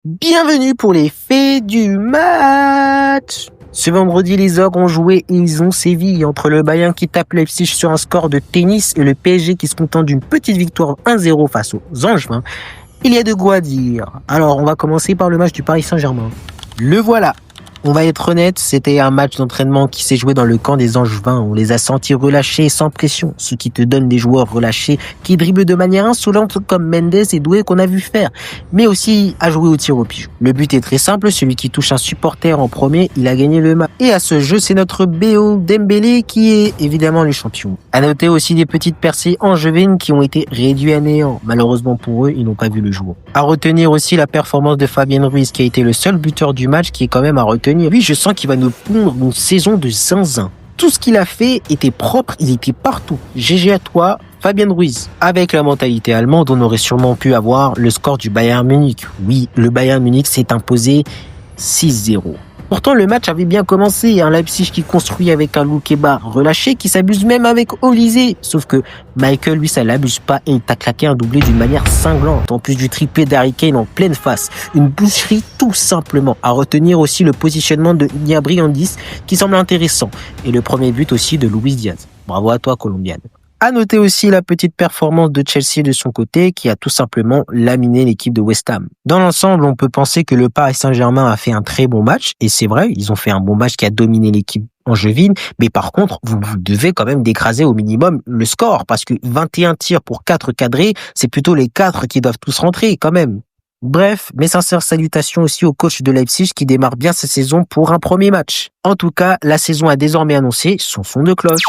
Bienvenue pour les faits du match. Ce vendredi, les Ogres ont joué et ils ont sévi entre le Bayern qui tape Leipzig sur un score de tennis et le PSG qui se contente d'une petite victoire 1-0 face aux Angevins. Il y a de quoi dire. Alors, on va commencer par le match du Paris Saint-Germain. Le voilà. On va être honnête, c'était un match d'entraînement qui s'est joué dans le camp des Angevins. On les a sentis relâchés et sans pression, ce qui te donne des joueurs relâchés qui dribblent de manière insolente comme Mendes et Doué qu'on a vu faire, mais aussi à jouer au tir au pigeon. Le but est très simple, celui qui touche un supporter en premier, il a gagné le match. Et à ce jeu, c'est notre BO Dembélé qui est évidemment le champion. À noter aussi des petites percées angevines qui ont été réduites à néant. Malheureusement pour eux, ils n'ont pas vu le jour. À retenir aussi la performance de Fabien Ruiz qui a été le seul buteur du match qui est quand même à retenir. Lui, je sens qu'il va nous pondre une saison de zinzin. Tout ce qu'il a fait était propre, il était partout. GG à toi, Fabien Ruiz. Avec la mentalité allemande, on aurait sûrement pu avoir le score du Bayern Munich. Oui, le Bayern Munich s'est imposé 6-0. Pourtant, le match avait bien commencé. Un Leipzig qui construit avec un Loukeba relâché, qui s'abuse même avec Olysée. Sauf que Michael, lui, ça l'abuse pas et il t'a claqué un doublé d'une manière cinglante. En plus du triplé d'Harry Kane en pleine face. Une boucherie tout simplement. À retenir aussi le positionnement de Gnabry en 10 qui semble intéressant. Et le premier but aussi de Luis Diaz. Bravo à toi, Colombienne. À noter aussi la petite performance de Chelsea de son côté qui a tout simplement laminé l'équipe de West Ham. Dans l'ensemble, on peut penser que le Paris Saint-Germain a fait un très bon match et c'est vrai, ils ont fait un bon match qui a dominé l'équipe angevine, mais par contre, vous devez quand même d'écraser au minimum le score parce que 21 tirs pour 4 cadrés, c'est plutôt les 4 qui doivent tous rentrer quand même. Bref, mes sincères salutations aussi au coach de Leipzig qui démarre bien sa saison pour un premier match. En tout cas, la saison a désormais annoncé son son de cloche.